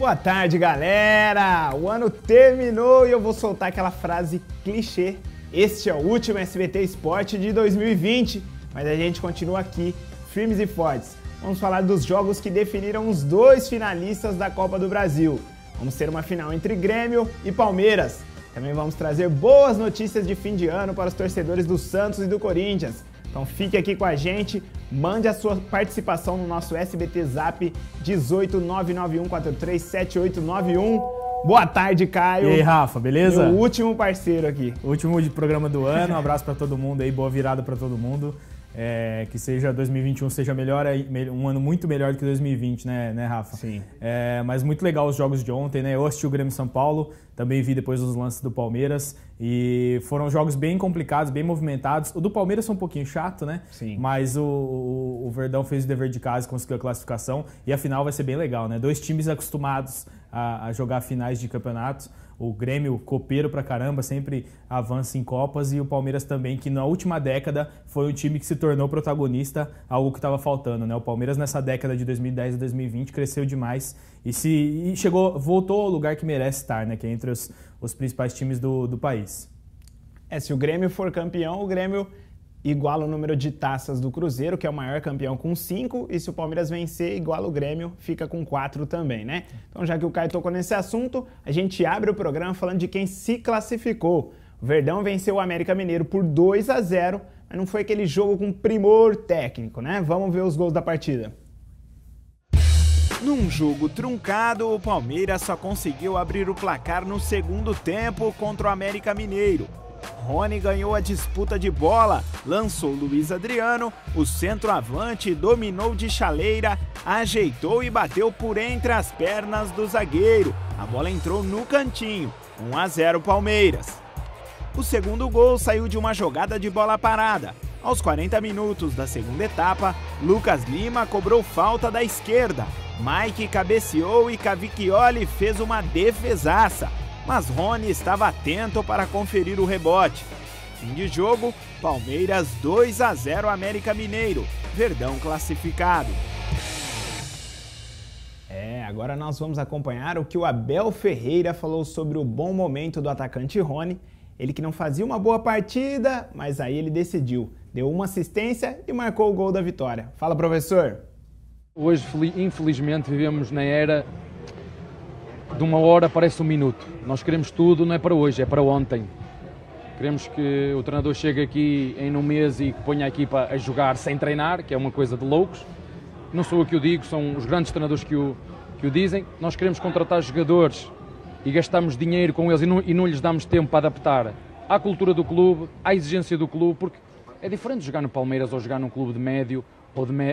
Boa tarde, galera! O ano terminou e eu vou soltar aquela frase clichê. Este é o último SBT Esporte de 2020, mas a gente continua aqui, firmes e fortes. Vamos falar dos jogos que definiram os dois finalistas da Copa do Brasil. Vamos ter uma final entre Grêmio e Palmeiras. Também vamos trazer boas notícias de fim de ano para os torcedores do Santos e do Corinthians. Então fique aqui com a gente, mande a sua participação no nosso SBT Zap 18991437891. Boa tarde, Caio. E aí, Rafa, beleza? Meu último parceiro aqui. Último de programa do ano, um abraço para todo mundo aí, boa virada para todo mundo. Que seja 2021 seja melhor, um ano muito melhor do que 2020, né, Rafa? Sim. Mas muito legal os jogos de ontem, né? Eu assisti o Grêmio São Paulo, também vi depois os lances do Palmeiras e foram jogos bem complicados, bem movimentados. O do Palmeiras foi um pouquinho chato, né? Sim. Mas o Verdão fez o dever de casa, conseguiu a classificação e a final vai ser bem legal, né? Dois times acostumados a jogar finais de campeonatos. O Grêmio, copeiro pra caramba, sempre avança em Copas, e o Palmeiras também, que na última década foi o time que se tornou protagonista, algo que estava faltando, né? O Palmeiras nessa década de 2010 a 2020 cresceu demais e voltou ao lugar que merece estar, né? Que é entre os principais times do país. Se o Grêmio for campeão, o Grêmio iguala o número de taças do Cruzeiro, que é o maior campeão, com 5, e se o Palmeiras vencer, iguala o Grêmio, fica com 4 também, né? Então, já que o Caio tocou nesse assunto, a gente abre o programa falando de quem se classificou. O Verdão venceu o América Mineiro por 2-0, mas não foi aquele jogo com primor técnico, né? Vamos ver os gols da partida. Num jogo truncado, o Palmeiras só conseguiu abrir o placar no segundo tempo contra o América Mineiro. Rony ganhou a disputa de bola, lançou Luiz Adriano, o centroavante dominou de chaleira, ajeitou e bateu por entre as pernas do zagueiro. A bola entrou no cantinho, 1-0 Palmeiras. O segundo gol saiu de uma jogada de bola parada. Aos 40 minutos da segunda etapa, Lucas Lima cobrou falta da esquerda. Mike cabeceou e Cavicchioli fez uma defesaça. Mas Rony estava atento para conferir o rebote. Fim de jogo, Palmeiras 2-0 América Mineiro, Verdão classificado. Agora nós vamos acompanhar o que o Abel Ferreira falou sobre o bom momento do atacante Rony. Ele que não fazia uma boa partida, mas aí ele decidiu. Deu uma assistência e marcou o gol da vitória. Fala, professor. Hoje, infelizmente, vivemos na era de uma hora parece um minuto. Nós queremos tudo, não é para hoje, é para ontem. Queremos que o treinador chegue aqui em um mês e que ponha a equipa a jogar sem treinar, que é uma coisa de loucos. Não sou eu que o digo, são os grandes treinadores que o dizem. Nós queremos contratar jogadores e gastamos dinheiro com eles e não lhes damos tempo para adaptar à cultura do clube, à exigência do clube, porque é diferente jogar no Palmeiras ou jogar num clube de médio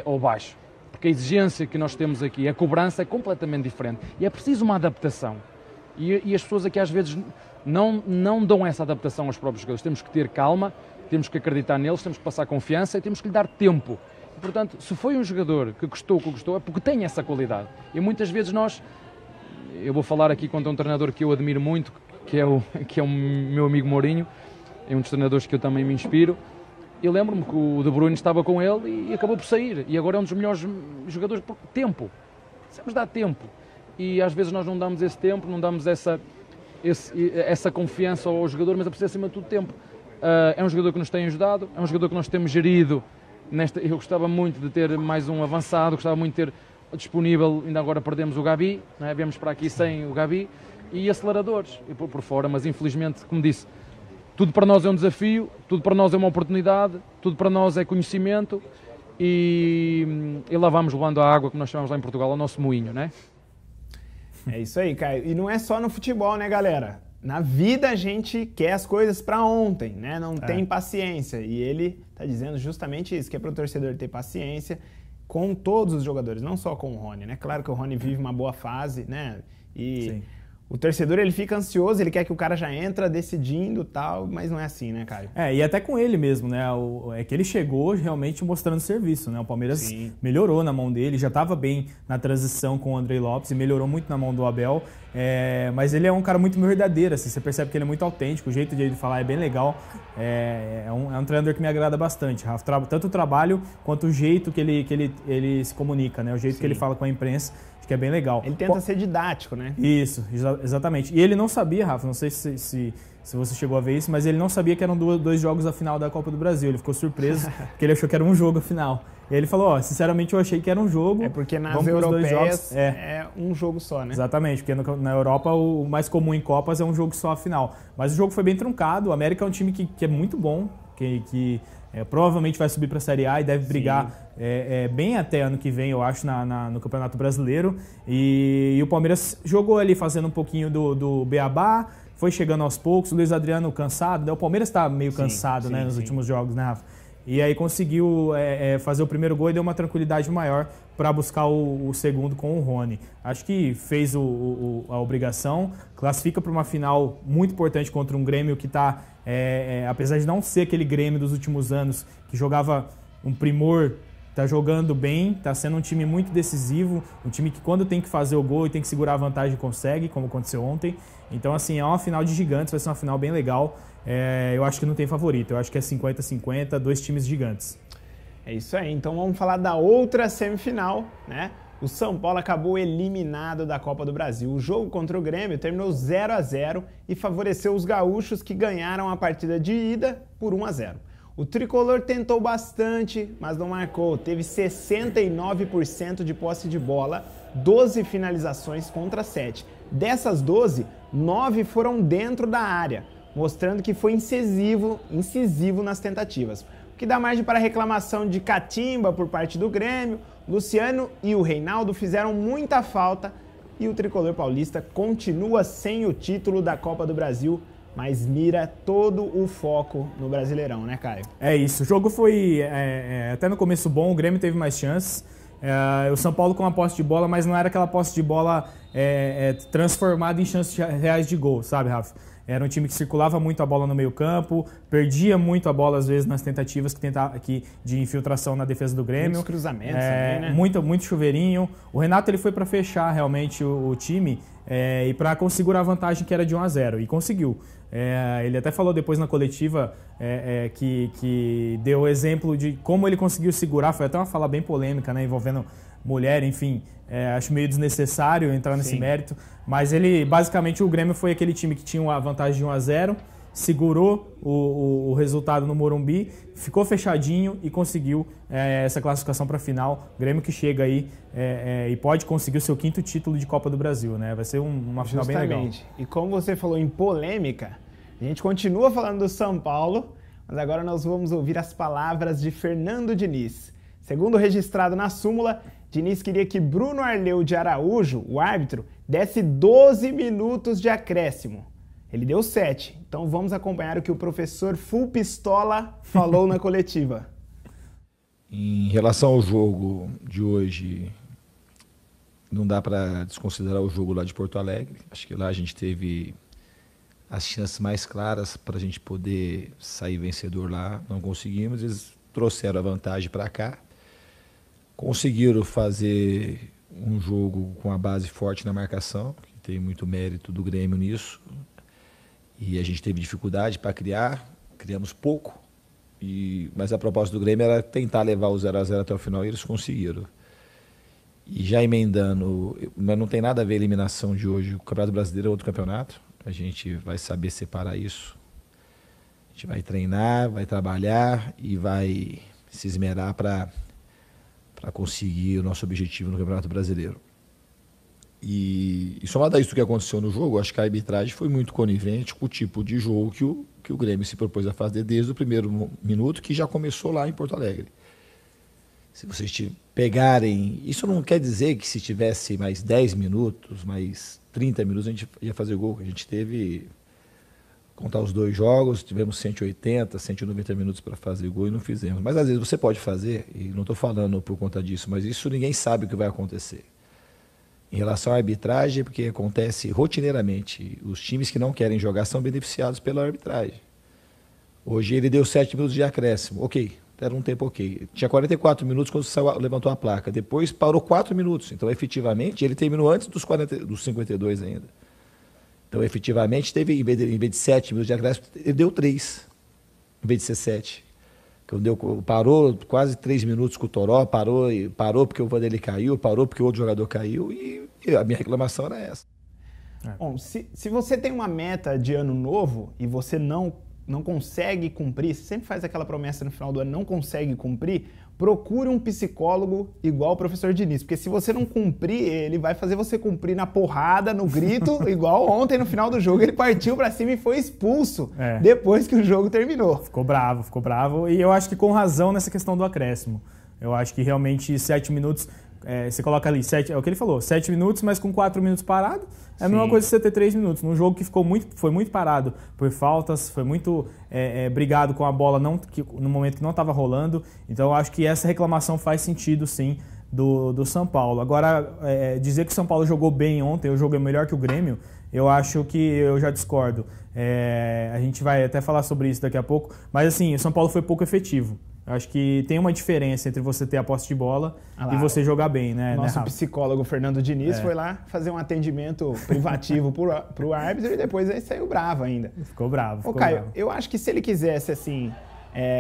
ou baixo. Porque a exigência que nós temos aqui, a cobrança é completamente diferente e é preciso uma adaptação. E as pessoas aqui às vezes não dão essa adaptação aos próprios jogadores. Temos que ter calma, temos que acreditar neles, temos que passar confiança e temos que lhe dar tempo. E, portanto, se foi um jogador que gostou, é porque tem essa qualidade. E muitas vezes eu vou falar aqui contra um treinador que eu admiro muito, que é o meu amigo Mourinho, é um dos treinadores que eu também me inspiro. Eu lembro-me que o De Bruyne estava com ele e acabou por sair. E agora é um dos melhores jogadores por tempo. Precisamos dar tempo. E às vezes nós não damos esse tempo, não damos essa confiança ao jogador, mas é preciso acima de tudo tempo. É um jogador que nos tem ajudado, é um jogador que nós temos gerido. Eu gostava muito de ter mais um avançado, gostava muito de ter disponível, ainda agora perdemos o Gabi, né? Viemos para aqui sem o Gabi, e aceleradores e por fora, mas infelizmente, como disse, tudo para nós é um desafio, tudo para nós é uma oportunidade, tudo para nós é conhecimento e lá vamos levando a água, como nós chamamos lá em Portugal, ao nosso moinho, né? É isso aí, Caio. E não é só no futebol, né, galera? Na vida a gente quer as coisas para ontem, né? Não tem paciência. E ele tá dizendo justamente isso, que é para o torcedor ter paciência com todos os jogadores, não só com o Rony, né? Claro que o Rony vive uma boa fase, né? Sim. O torcedor, ele fica ansioso, ele quer que o cara já entra decidindo e tal, mas não é assim, né, Caio? E até com ele mesmo, né? É que ele chegou realmente mostrando serviço, né? O Palmeiras melhorou na mão dele, já estava bem na transição com o Andrei Lopes e melhorou muito na mão do Abel. Mas ele é um cara muito verdadeiro, assim, você percebe que ele é muito autêntico, o jeito de ele falar é bem legal. É um treinador que me agrada bastante, Rafa. Tanto o trabalho quanto o jeito que ele se comunica, né? O jeito que ele fala com a imprensa. que é bem legal. Ele tenta ser didático, né? Isso, exatamente. E ele não sabia, Rafa, não sei se você chegou a ver isso, mas ele não sabia que eram dois jogos a final da Copa do Brasil. Ele ficou surpreso, porque ele achou que era um jogo a final. E ele falou, ó, sinceramente eu achei que era um jogo. É porque nas europeias é um jogo só, né? Exatamente, porque na Europa o mais comum em Copas é um jogo só a final. Mas o jogo foi bem truncado, o América é um time que é muito bom, que provavelmente vai subir para a Série A e deve brigar bem até ano que vem, eu acho, no Campeonato Brasileiro. E o Palmeiras jogou ali fazendo um pouquinho do beabá, foi chegando aos poucos, o Luiz Adriano cansado, né? O Palmeiras está meio cansado, né, nos últimos jogos, né, Rafa? E aí conseguiu fazer o primeiro gol e deu uma tranquilidade maior para buscar o segundo com o Rony. Acho que fez a obrigação, classifica para uma final muito importante contra um Grêmio que está, apesar de não ser aquele Grêmio dos últimos anos, que jogava um primor, está jogando bem, está sendo um time muito decisivo, um time que quando tem que fazer o gol e tem que segurar a vantagem consegue, como aconteceu ontem. Então, assim, é uma final de gigantes, vai ser uma final bem legal. Eu acho que não tem favorito, eu acho que é 50-50, dois times gigantes. É isso aí, então vamos falar da outra semifinal, né? O São Paulo acabou eliminado da Copa do Brasil. O jogo contra o Grêmio terminou 0-0 e favoreceu os gaúchos, que ganharam a partida de ida por 1-0. O tricolor tentou bastante, mas não marcou. Teve 69% de posse de bola, 12 finalizações contra 7. Dessas 12, 9 foram dentro da área, mostrando que foi incisivo nas tentativas. O que dá margem para reclamação de catimba por parte do Grêmio. Luciano e o Reinaldo fizeram muita falta e o tricolor paulista continua sem o título da Copa do Brasil, mas mira todo o foco no Brasileirão, né, Caio? É isso, o jogo foi até no começo bom, o Grêmio teve mais chances, o São Paulo com a posse de bola, mas não era aquela posse de bola transformada em chances reais de gol, sabe, Rafa? Era um time que circulava muito a bola no meio campo, perdia muito a bola às vezes nas tentativas de infiltração na defesa do Grêmio. Muitos cruzamentos também, né? Muito chuveirinho. O Renato ele foi para fechar realmente o time e para conseguir a vantagem que era de 1-0, e conseguiu. Ele até falou depois na coletiva que deu o exemplo de como ele conseguiu segurar, foi até uma fala bem polêmica, né, envolvendo mulher, enfim, acho meio desnecessário entrar nesse mérito, mas basicamente o Grêmio foi aquele time que tinha uma vantagem de 1-0, segurou o resultado no Morumbi, ficou fechadinho e conseguiu essa classificação para a final. Grêmio que chega aí e pode conseguir o seu 5º título de Copa do Brasil, né? Vai ser uma final bem legal. E como você falou em polêmica, a gente continua falando do São Paulo, mas agora nós vamos ouvir as palavras de Fernando Diniz. Segundo registrado na súmula, Diniz queria que Bruno Arleu de Araújo, o árbitro, desse 12 minutos de acréscimo. Ele deu 7. Então vamos acompanhar o que o professor Full Pistola falou na coletiva. Em relação ao jogo de hoje, não dá para desconsiderar o jogo lá de Porto Alegre. Acho que lá a gente teve as chances mais claras para a gente poder sair vencedor lá. Não conseguimos, eles trouxeram a vantagem para cá. Conseguiram fazer um jogo com a base forte na marcação, que tem muito mérito do Grêmio nisso. E a gente teve dificuldade para criar, criamos pouco. Mas a proposta do Grêmio era tentar levar o 0-0 até o final e eles conseguiram. E já emendando, mas não tem nada a ver a eliminação de hoje. O Campeonato Brasileiro é outro campeonato. A gente vai saber separar isso. A gente vai treinar, vai trabalhar e vai se esmerar para conseguir o nosso objetivo no Campeonato Brasileiro. E somado a isso que aconteceu no jogo, acho que a arbitragem foi muito conivente com o tipo de jogo que o Grêmio se propôs a fazer desde o primeiro minuto, que já começou lá em Porto Alegre. Se vocês pegarem... Isso não quer dizer que se tivesse mais 10 minutos, mais 30 minutos, a gente ia fazer gol. A gente teve... Contar os dois jogos, tivemos 180, 190 minutos para fazer gol e não fizemos. Mas às vezes você pode fazer, e não estou falando por conta disso, mas isso ninguém sabe o que vai acontecer. Em relação à arbitragem, porque acontece rotineiramente, os times que não querem jogar são beneficiados pela arbitragem. Hoje ele deu 7 minutos de acréscimo, ok, era um tempo ok. Tinha 44 minutos quando levantou a placa, depois parou 4 minutos, então efetivamente ele terminou antes dos 52 ainda. Então, efetivamente, teve, em vez de 7 minutos de acréscimo, ele deu 3, em vez de ser 7. Parou quase 3 minutos com o Toró, parou porque o Vanderlei caiu, parou porque o outro jogador caiu e a minha reclamação era essa. Bom, se você tem uma meta de ano novo e você não consegue cumprir, você sempre faz aquela promessa no final do ano, não consegue cumprir, procure um psicólogo igual o professor Diniz, porque se você não cumprir, ele vai fazer você cumprir na porrada, no grito, igual ontem no final do jogo, ele partiu pra cima e foi expulso depois que o jogo terminou. Ficou bravo, e eu acho que com razão nessa questão do acréscimo. Eu acho que realmente 7 minutos, você coloca ali, é o que ele falou, 7 minutos, mas com 4 minutos parado, é a mesma coisa que você ter 3 minutos. Num jogo que foi muito parado por faltas, foi muito brigado com a bola no momento que não estava rolando. Então eu acho que essa reclamação faz sentido, sim, do São Paulo. Agora, dizer que o São Paulo jogou bem ontem, o jogo é melhor que o Grêmio, eu acho que eu já discordo. A gente vai até falar sobre isso daqui a pouco, mas assim, o São Paulo foi pouco efetivo. Eu acho que tem uma diferença entre você ter a posse de bola e você jogar bem, né? Nosso psicólogo Fernando Diniz foi lá fazer um atendimento privativo pro árbitro e depois aí saiu bravo ainda. Ficou bravo. Caio, eu acho que se ele quisesse, assim,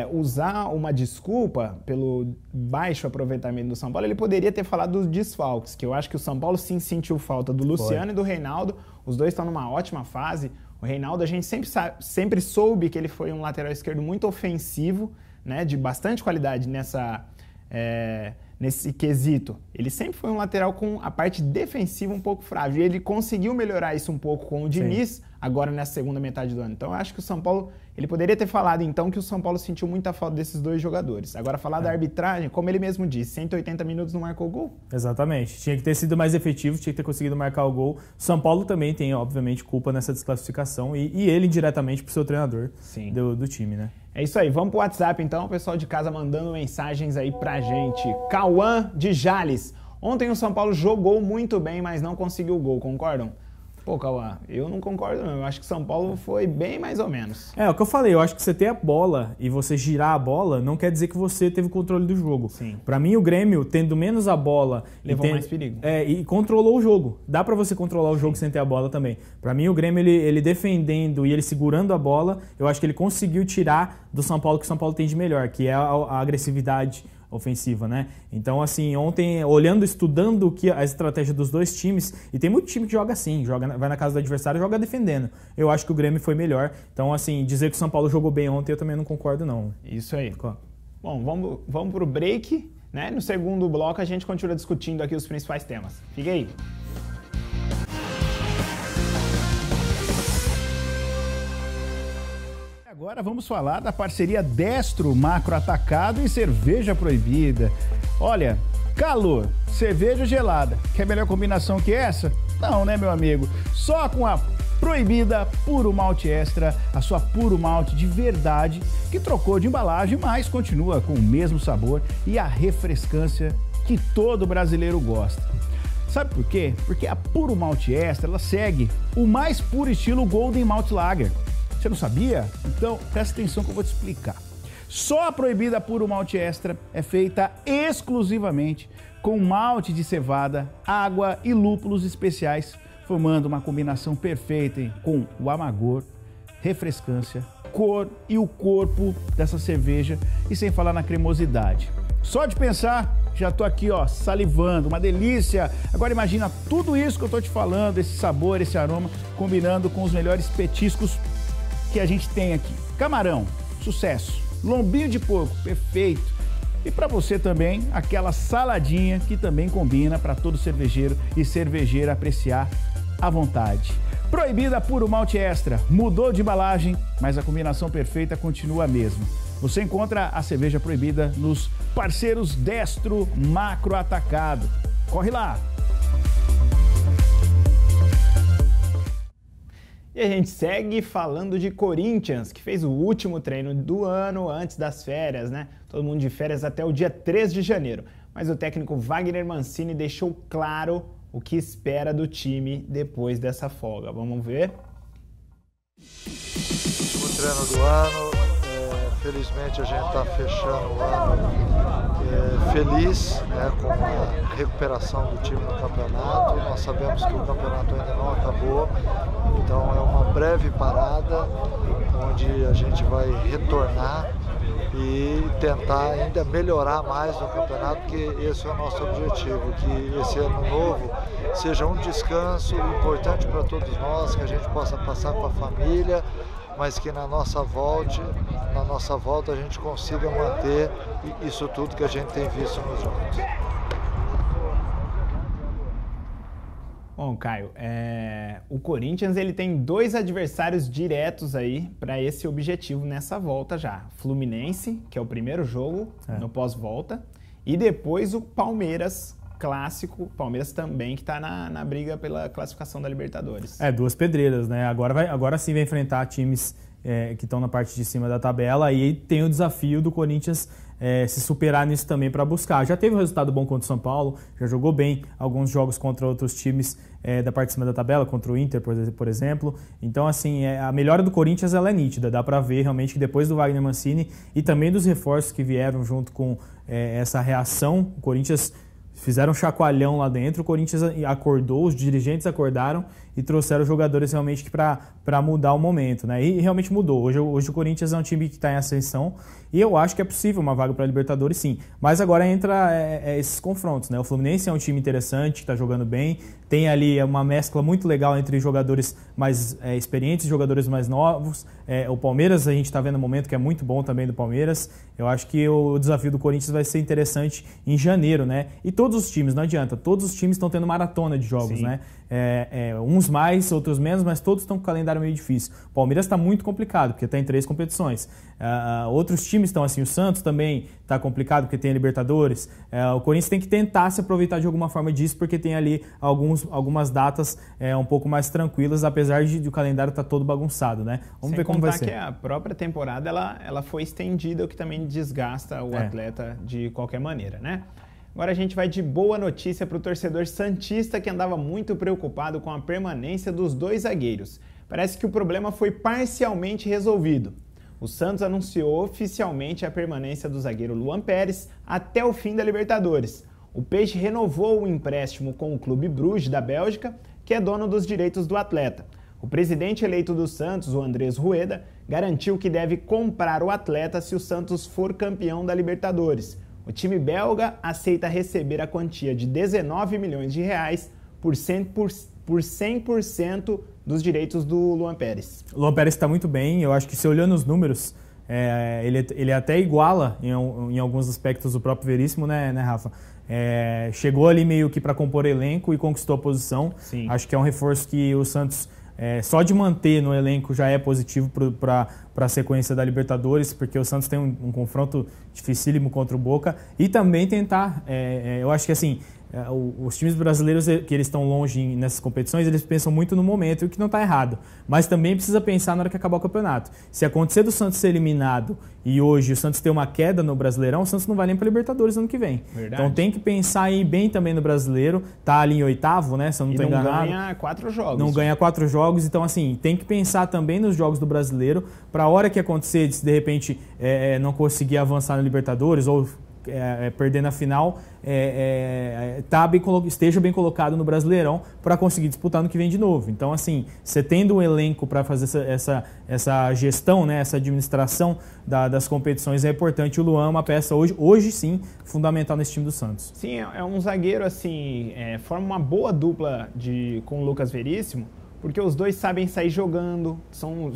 usar uma desculpa pelo baixo aproveitamento do São Paulo, ele poderia ter falado dos desfalques, que eu acho que o São Paulo sim sentiu falta do Luciano e do Reinaldo. Os dois estão numa ótima fase. O Reinaldo, a gente sempre soube que ele foi um lateral esquerdo muito ofensivo, né, de bastante qualidade nesse quesito. Ele sempre foi um lateral com a parte defensiva um pouco frágil. E ele conseguiu melhorar isso um pouco com o Diniz, agora nessa segunda metade do ano. Então, eu acho que o São Paulo... Ele poderia ter falado, então, que o São Paulo sentiu muita falta desses dois jogadores. Agora, falar da arbitragem, como ele mesmo disse, 180 minutos não marcou gol. Exatamente. Tinha que ter sido mais efetivo, tinha que ter conseguido marcar o gol. O São Paulo também tem, obviamente, culpa nessa desclassificação e ele indiretamente pro seu treinador do time, né? É isso aí. Vamos pro WhatsApp, então. O pessoal de casa mandando mensagens aí pra gente. Cauã de Jales. Ontem o São Paulo jogou muito bem, mas não conseguiu o gol. Concordam? Pô, Cauã, eu não concordo não. Eu acho que o São Paulo foi bem mais ou menos. É o que eu falei. Eu acho que você ter a bola e você girar a bola não quer dizer que você teve o controle do jogo. Sim. Pra mim, o Grêmio, tendo menos a bola... Levou mais perigo. E controlou o jogo. Dá pra você controlar o jogo sem ter a bola também. Pra mim, o Grêmio, ele defendendo e ele segurando a bola, eu acho que ele conseguiu tirar do São Paulo o que o São Paulo tem de melhor, que é a agressividade ofensiva, né? Então, assim, ontem, estudando a estratégia dos dois times, e tem muito time que joga assim, vai na casa do adversário e joga defendendo. Eu acho que o Grêmio foi melhor. Então, assim, dizer que o São Paulo jogou bem ontem, eu também não concordo, não. Isso aí. Bom, vamos pro break, né? No segundo bloco, a gente continua discutindo aqui os principais temas. Fica aí. Agora vamos falar da parceria Destro Macro Atacado e Cerveja Proibida. Olha, calor, cerveja gelada. Quer melhor combinação que essa? Não, né, meu amigo? Só com a Proibida Puro Malte Extra, a sua Puro Malte de verdade, que trocou de embalagem, mas continua com o mesmo sabor e a refrescância que todo brasileiro gosta. Sabe por quê? Porque a Puro Malte Extra, ela segue o mais puro estilo Golden Malt Lager. Você não sabia? Então, presta atenção que eu vou te explicar. Só a Proibida Puro Malte Extra é feita exclusivamente com malte de cevada, água e lúpulos especiais, formando uma combinação perfeita com o amargor, refrescância, cor e o corpo dessa cerveja, e sem falar na cremosidade. Só de pensar, já tô aqui, ó, salivando, uma delícia. Agora imagina tudo isso que eu tô te falando, esse sabor, esse aroma, combinando com os melhores petiscos que a gente tem aqui. Camarão, sucesso. Lombinho de porco, perfeito. E para você também, aquela saladinha que também combina para todo cervejeiro e cervejeira apreciar à vontade. Proibida Puro Malte Extra. Mudou de embalagem, mas a combinação perfeita continua a mesma. Você encontra a cerveja Proibida nos parceiros Destro Macro Atacado. Corre lá! E a gente segue falando de Corinthians, que fez o último treino do ano antes das férias, né? Todo mundo de férias até o dia 3 de janeiro. Mas o técnico Wagner Mancini deixou claro o que espera do time depois dessa folga. Vamos ver? Último treino do ano, felizmente a gente está fechando o ano feliz, né, com a recuperação do time no campeonato. Nós sabemos que o campeonato ainda não acabou, então é uma breve parada onde a gente vai retornar e tentar ainda melhorar mais no campeonato, porque esse é o nosso objetivo, que esse ano novo seja um descanso importante para todos nós, que a gente possa passar com a família, mas que na nossa volta a gente consiga manter isso tudo que a gente tem visto nos jogos. Bom, Caio, o Corinthians ele tem 2 adversários diretos aí para esse objetivo nessa volta já. Fluminense, que é o primeiro jogo no pós-volta, e depois o Palmeiras clássico, Palmeiras também que está na briga pela classificação da Libertadores. 2 pedreiras, né? Agora sim vai enfrentar times que estão na parte de cima da tabela, e tem o desafio do Corinthians se superar nisso também para buscar. Já teve um resultado bom contra o São Paulo, já jogou bem alguns jogos contra outros times da parte de cima da tabela, contra o Inter, por exemplo. Então, assim, a melhora do Corinthians ela é nítida, dá para ver realmente que depois do Wagner Mancini e também dos reforços que vieram junto com essa reação, o Corinthians fizeram um chacoalhão lá dentro, o Corinthians acordou, os dirigentes acordaram e trouxeram jogadores realmente para mudar o momento, né? E realmente mudou. Hoje o Corinthians é um time que está em ascensão e eu acho que é possível uma vaga para a Libertadores, sim. Mas agora entra esses confrontos, né? O Fluminense é um time interessante, que está jogando bem, tem ali uma mescla muito legal entre jogadores mais experientes e jogadores mais novos. O Palmeiras, a gente está vendo um momento que é muito bom também do Palmeiras. Eu acho que o desafio do Corinthians vai ser interessante em janeiro, né? E todos os times, não adianta, todos os times estão tendo maratona de jogos, sim, né? Uns mais, outros menos, mas todos estão com o calendário meio difícil. O Palmeiras está muito complicado, porque está em 3 competições. Outros times estão assim, o Santos também está complicado, porque tem a Libertadores. O Corinthians tem que tentar se aproveitar de alguma forma disso, porque tem ali algumas datas um pouco mais tranquilas, apesar de o calendário estar todo bagunçado, né? Vamos ver como vai ser. Sem contar que a própria temporada ela foi estendida, o que também desgasta o atleta de qualquer maneira, né? Agora a gente vai de boa notícia para o torcedor santista que andava muito preocupado com a permanência dos 2 zagueiros. Parece que o problema foi parcialmente resolvido. O Santos anunciou oficialmente a permanência do zagueiro Luan Pérez até o fim da Libertadores. O Peixe renovou o empréstimo com o Clube Bruges da Bélgica, que é dono dos direitos do atleta. O presidente eleito do Santos, o Andrés Rueda, garantiu que deve comprar o atleta se o Santos for campeão da Libertadores. O time belga aceita receber a quantia de 19 milhões de reais por 100% dos direitos do Luan Pérez. O Luan Pérez está muito bem, eu acho que se olhando os números, ele até iguala em alguns aspectos o próprio Veríssimo, né Rafa? Chegou ali meio que para compor elenco e conquistou a posição. Sim. Acho que é um reforço que o Santos, só de manter no elenco já é positivo para a sequência da Libertadores, porque o Santos tem um confronto dificílimo contra o Boca, e também tentar, eu acho que assim, os times brasileiros que eles estão longe nessas competições, eles pensam muito no momento, o que não está errado, mas também precisa pensar na hora que acabar o campeonato. Se acontecer do Santos ser eliminado e hoje o Santos ter uma queda no Brasileirão, o Santos não vai nem para a Libertadores ano que vem. Verdade. Então tem que pensar aí bem também no Brasileiro, tá ali em 8º, né, se eu não estou enganado. Não ganha 4 jogos. Não ganha 4 jogos, então assim, tem que pensar também nos jogos do Brasileiro, para a hora que acontecer, se de repente não conseguir avançar na Libertadores ou perder na final, esteja bem colocado no Brasileirão para conseguir disputar no que vem de novo. Então, assim, você tendo um elenco para fazer essa gestão, né, essa administração das competições é importante. O Luan é uma peça hoje sim, fundamental nesse time do Santos. Sim, é um zagueiro, assim, forma uma boa dupla com o Lucas Veríssimo, porque os dois sabem sair jogando, são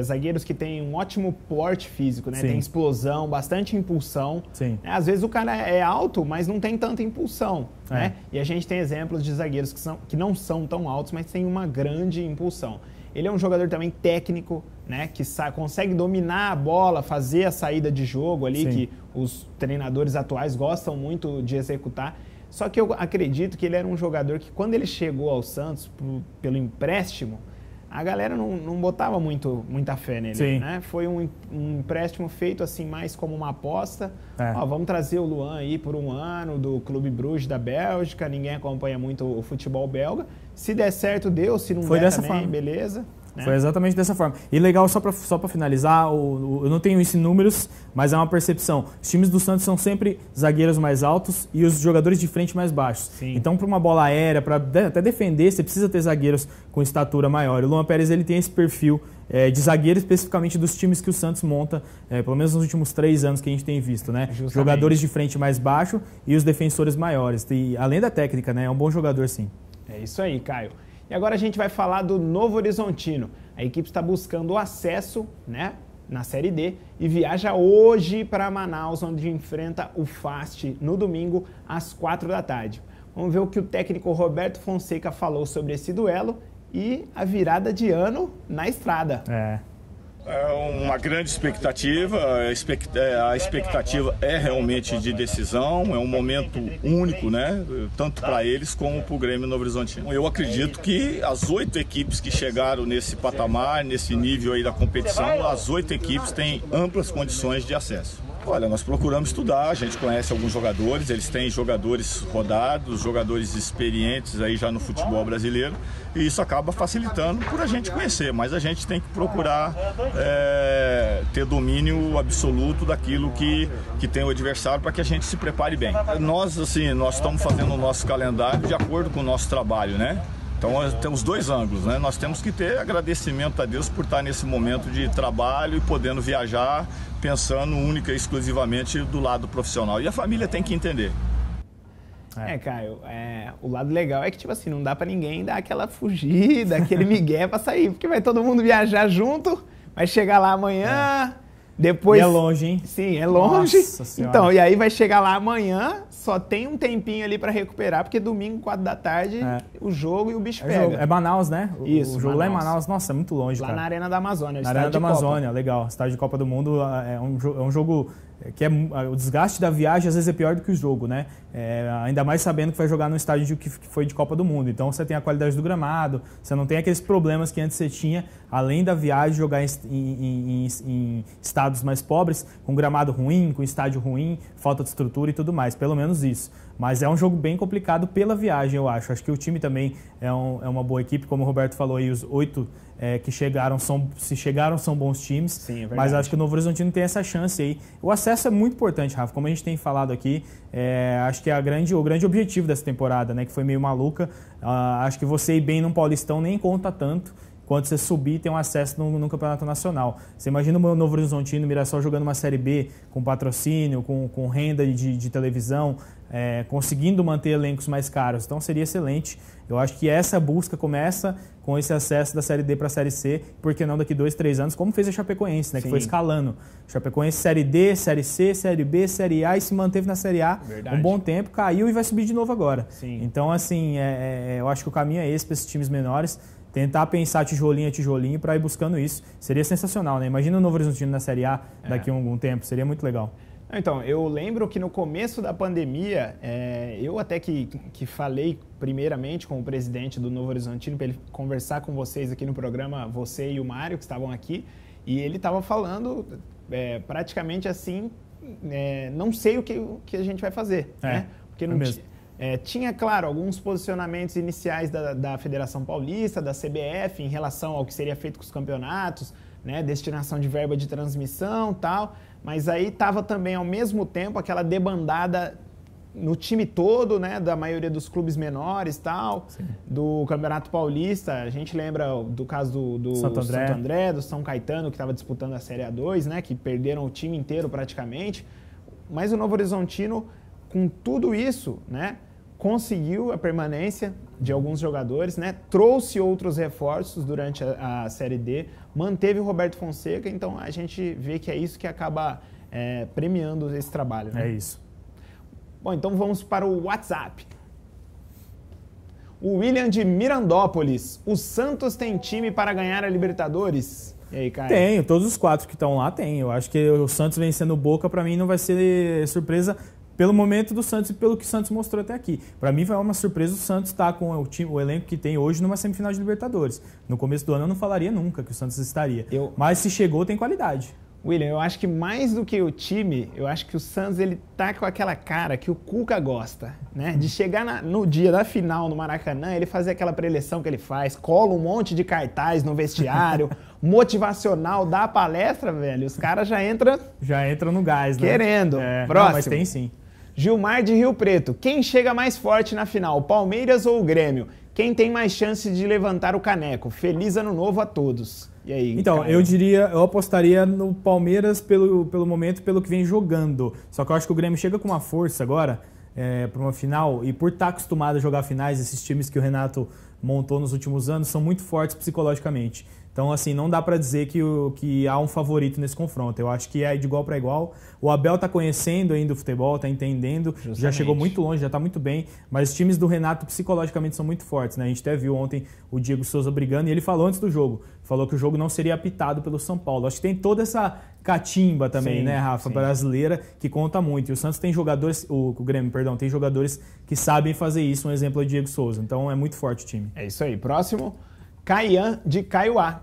zagueiros que têm um ótimo porte físico, né? Sim. Tem explosão, bastante impulsão. Sim. Às vezes o cara é alto, mas não tem tanta impulsão, né? E a gente tem exemplos de zagueiros que não são tão altos, mas têm uma grande impulsão. Ele é um jogador também técnico, né? Que consegue dominar a bola, fazer a saída de jogo ali, sim, que os treinadores atuais gostam muito de executar. Só que eu acredito que ele era um jogador que, quando ele chegou ao Santos pelo empréstimo, a galera não botava muita fé nele. Sim. Né? Foi um empréstimo feito assim mais como uma aposta. Vamos trazer o Luan aí por 1 ano do Clube Bruges da Bélgica, ninguém acompanha muito o futebol belga. Se der certo, deu. Se não der também, beleza. Né? Foi exatamente dessa forma. E legal, só para finalizar, eu não tenho isso em números, mas é uma percepção. Os times do Santos são sempre zagueiros mais altos e os jogadores de frente mais baixos. Sim. Então, para uma bola aérea, para até defender, você precisa ter zagueiros com estatura maior. O Luan Pérez ele tem esse perfil de zagueiro, especificamente dos times que o Santos monta, pelo menos nos últimos 3 anos que a gente tem visto, né? Justamente. Jogadores de frente mais baixo e os defensores maiores. E, além da técnica, né? É um bom jogador, sim. É isso aí, Caio. E agora a gente vai falar do Novo Horizontino. A equipe está buscando o acesso, né, na Série D e viaja hoje para Manaus, onde enfrenta o FAST no domingo às 4 da tarde. Vamos ver o que o técnico Roberto Fonseca falou sobre esse duelo e a virada de ano na estrada. É uma grande expectativa, a expectativa é realmente de decisão, é um momento único, né? Tanto para eles como para o Grêmio Novo Horizontino. Eu acredito que as 8 equipes que chegaram nesse patamar, nesse nível aí da competição, as 8 equipes têm amplas condições de acesso. Olha, nós procuramos estudar, a gente conhece alguns jogadores, eles têm jogadores rodados, jogadores experientes aí já no futebol brasileiro, e isso acaba facilitando por a gente conhecer, mas a gente tem que procurar ter domínio absoluto daquilo que tem o adversário para que a gente se prepare bem. Nós estamos fazendo o nosso calendário de acordo com o nosso trabalho, né? Então temos 2 ângulos, né? Nós temos que ter agradecimento a Deus por estar nesse momento de trabalho e podendo viajar, pensando única e exclusivamente do lado profissional. E a família tem que entender. Caio, o lado legal é que, tipo assim, não dá pra ninguém dar aquela fugida, aquele migué pra sair, porque vai todo mundo viajar junto, vai chegar lá amanhã, depois... E é longe, hein? Sim, é longe. Nossa Senhora. Então, e aí vai chegar lá amanhã, só tem um tempinho ali pra recuperar, porque domingo, 4 da tarde, o jogo e o bicho pega. É Manaus, né? Isso, o jogo lá em Manaus, nossa, é muito longe, lá cara. Na Arena da Amazônia. Na Arena da Amazônia, legal. Estádio de Copa do Mundo é um jogo que o desgaste da viagem às vezes é pior do que o jogo, né? Ainda mais sabendo que vai jogar num estádio que foi de Copa do Mundo. Então você tem a qualidade do gramado, você não tem aqueles problemas que antes você tinha, além da viagem, jogar em estados mais pobres, com gramado ruim, com estádio ruim, falta de estrutura e tudo mais, pelo menos isso. Mas é um jogo bem complicado pela viagem, eu acho. Acho que o time também é uma boa equipe, como o Roberto falou aí, os 8 que chegaram são bons times. Sim, é verdade. Mas acho que o Novo Horizontino tem essa chance aí. O acesso é muito importante, Rafa, como a gente tem falado aqui. Acho que é o grande objetivo dessa temporada, né, que foi meio maluca. Acho que você ir bem num Paulistão nem conta tanto quando você subir e ter um acesso no Campeonato Nacional. Você imagina o Novo Horizontino, o Mirassol jogando uma Série B com patrocínio, com renda de televisão, conseguindo manter elencos mais caros. Então seria excelente. Eu acho que essa busca começa com esse acesso da Série D para a Série C, por que não daqui 2, 3 anos, como fez a Chapecoense, né, que foi escalando. Chapecoense Série D, Série C, Série B, Série A e se manteve na Série A um bom tempo, caiu e vai subir de novo agora. Sim. Então, assim, eu acho que o caminho é esse para esses times menores. Tentar pensar tijolinho a tijolinho para ir buscando isso. Seria sensacional, né? Imagina o Novo Horizontino na Série A daqui a algum tempo. Seria muito legal. Então, eu lembro que no começo da pandemia, eu até que falei primeiramente com o presidente do Novo Horizontino para ele conversar com vocês aqui no programa, você e o Mário, que estavam aqui, e ele estava falando praticamente assim, não sei o que a gente vai fazer, né? Porque não tinha, claro, alguns posicionamentos iniciais da Federação Paulista, da CBF, em relação ao que seria feito com os campeonatos, né, destinação de verba de transmissão e tal, mas aí estava também, ao mesmo tempo, aquela debandada no time todo, né, da maioria dos clubes menores e tal, do Campeonato Paulista. A gente lembra do caso do Santo André, do São Caetano, que estava disputando a Série A2, né, que perderam o time inteiro praticamente, mas o Novo Horizontino, com tudo isso, né, conseguiu a permanência de alguns jogadores, né? Trouxe outros reforços durante a Série D, manteve o Roberto Fonseca, então a gente vê que é isso que acaba premiando esse trabalho, né? É isso. Bom, então vamos para o WhatsApp. O William de Mirandópolis. O Santos tem time para ganhar a Libertadores? E aí, Caio? Tenho, todos os 4 que estão lá tem. Eu acho que o Santos vencendo o Boca, para mim, não vai ser surpresa pelo momento do Santos e pelo que o Santos mostrou até aqui. Para mim, foi uma surpresa o Santos estar com o elenco que tem hoje numa semifinal de Libertadores. No começo do ano, eu não falaria nunca que o Santos estaria. Mas se chegou, tem qualidade. William, eu acho que mais do que o time, eu acho que o Santos ele tá com aquela cara que o Cuca gosta, né? De chegar no dia da final no Maracanã, ele fazer aquela preleção que ele faz, cola um monte de cartaz no vestiário, motivacional, dá a palestra, velho, os caras já entram no gás, né? Querendo. Próximo. Não, mas tem sim. Gilmar de Rio Preto. Quem chega mais forte na final, Palmeiras ou o Grêmio? Quem tem mais chance de levantar o caneco? Feliz ano novo a todos. E aí, então, Caio? eu apostaria no Palmeiras pelo momento, pelo que vem jogando. Só que eu acho que o Grêmio chega com uma força agora para uma final, e por estar acostumado a jogar finais, esses times que o Renato montou nos últimos anos são muito fortes psicologicamente. Então, assim, não dá para dizer que há um favorito nesse confronto. Eu acho que é de igual para igual. O Abel tá conhecendo ainda o futebol, tá entendendo, justamente. Já chegou muito longe, já tá muito bem. Mas os times do Renato psicologicamente são muito fortes, né? A gente até viu ontem o Diego Souza brigando e ele falou antes do jogo. Falou que o jogo não seria apitado pelo São Paulo. Acho que tem toda essa catimba também, né, Rafa, brasileira, que conta muito. E o Santos tem jogadores, o Grêmio, perdão, tem jogadores que sabem fazer isso. Um exemplo é o Diego Souza. Então é muito forte o time. É isso aí. Próximo. Caian de Caiuá.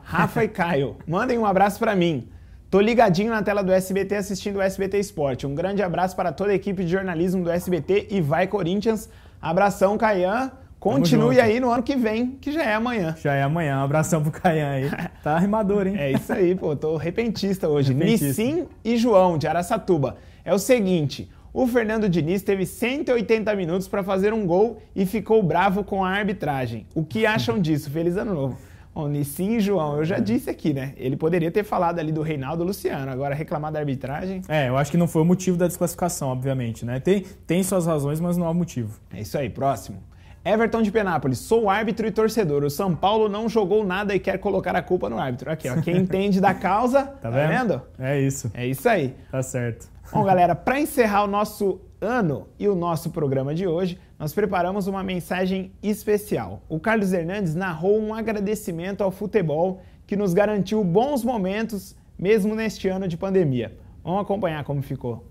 Rafa e Caio, mandem um abraço para mim. Tô ligadinho na tela do SBT assistindo o SBT Esporte. Um grande abraço para toda a equipe de jornalismo do SBT e vai Corinthians. Abração, Caian. Continue aí no ano que vem, que já é amanhã. Já é amanhã. Um abração pro Caian aí. Tá arrimador, hein? É isso aí, pô. Tô repentista hoje. Nissim e João, de Araçatuba. É o seguinte... O Fernando Diniz teve 180 minutos para fazer um gol e ficou bravo com a arbitragem. O que acham disso? Feliz ano novo. Bom, Nissim e João, eu já disse aqui, né? Ele poderia ter falado ali do Reinaldo Luciano, agora reclamar da arbitragem... eu acho que não foi o motivo da desclassificação, obviamente, né? Tem suas razões, mas não há motivo. É isso aí, próximo. Everton de Penápolis, sou árbitro e torcedor. O São Paulo não jogou nada e quer colocar a culpa no árbitro. Aqui, ó, quem entende da causa, tá vendo? É isso. É isso aí. Tá certo. Bom, galera, para encerrar o nosso ano e o nosso programa de hoje, nós preparamos uma mensagem especial. O Carlos Hernandes narrou um agradecimento ao futebol que nos garantiu bons momentos, mesmo neste ano de pandemia. Vamos acompanhar como ficou.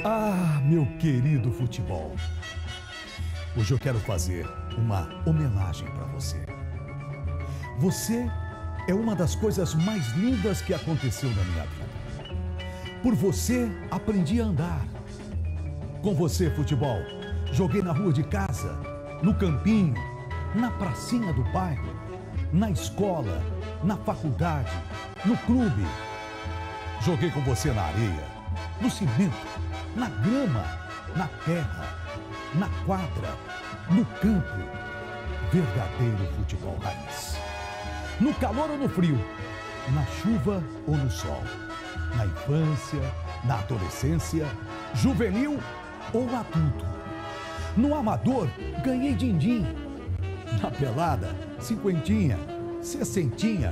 Ah, meu querido futebol. Hoje eu quero fazer uma homenagem para você. Você é uma das coisas mais lindas que aconteceu na minha vida. Por você, aprendi a andar. Com você, futebol, joguei na rua de casa, no campinho, na pracinha do bairro, na escola, na faculdade, no clube. Joguei com você na areia, no cimento, na grama, na terra, na quadra, no campo. Verdadeiro futebol raiz. No calor ou no frio, na chuva ou no sol, na infância, na adolescência, juvenil ou adulto. No amador, ganhei din-din. Na pelada, cinquentinha, sessentinha.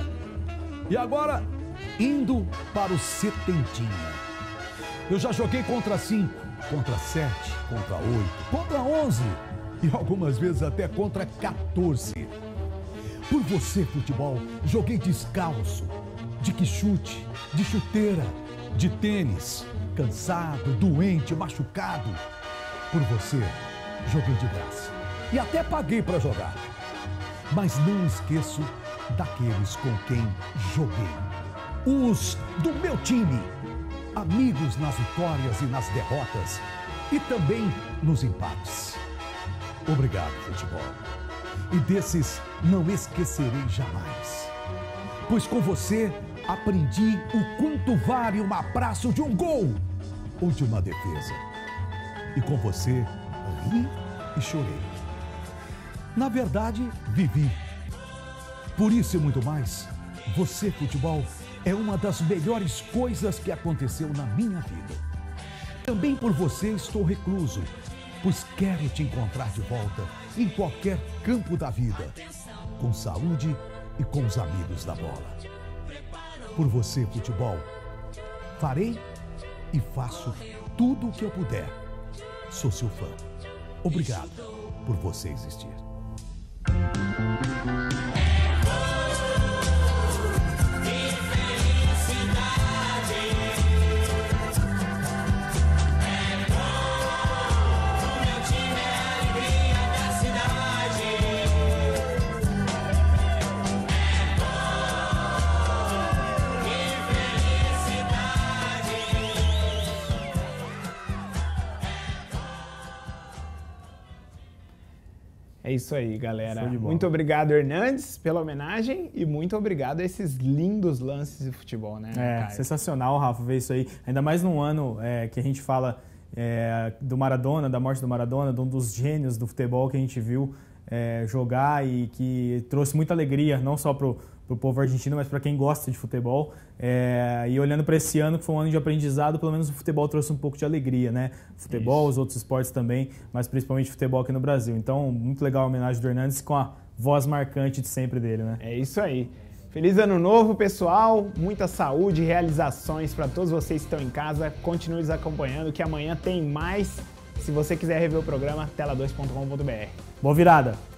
E agora, indo para o setentinha. Eu já joguei contra 5, contra 7, contra 8, contra 11 e algumas vezes até contra 14. Por você, futebol, joguei descalço, de quichute, de chuteira, de tênis, cansado, doente, machucado. Por você, joguei de graça e até paguei para jogar. Mas não esqueço daqueles com quem joguei. Os do meu time. Amigos nas vitórias e nas derrotas e também nos empates. Obrigado, futebol. E desses não esquecerei jamais. Pois com você aprendi o quanto vale um abraço de um gol ou de uma defesa. E com você ri e chorei. Na verdade, vivi. Por isso e muito mais, você, futebol, é uma das melhores coisas que aconteceu na minha vida. Também por você estou recluso, pois quero te encontrar de volta em qualquer campo da vida, com saúde e com os amigos da bola. Por você, futebol, farei e faço tudo o que eu puder. Sou seu fã. Obrigado por você existir. É isso aí, galera. Show de bola. Muito obrigado, Hernandes, pela homenagem e muito obrigado a esses lindos lances de futebol, né, Caio? Sensacional, Rafa, ver isso aí. Ainda mais num ano que a gente fala do Maradona, da morte do Maradona, de um dos gênios do futebol que a gente viu jogar e que trouxe muita alegria, não só pro povo argentino, mas para quem gosta de futebol. E olhando para esse ano, que foi um ano de aprendizado, pelo menos o futebol trouxe um pouco de alegria, né? Futebol, os outros esportes também, mas principalmente futebol aqui no Brasil. Então, muito legal a homenagem do Hernandes com a voz marcante de sempre dele, né? É isso aí. Feliz ano novo, pessoal. Muita saúde e realizações para todos vocês que estão em casa. Continue nos acompanhando, que amanhã tem mais. Se você quiser rever o programa, tela2.com.br. Boa virada!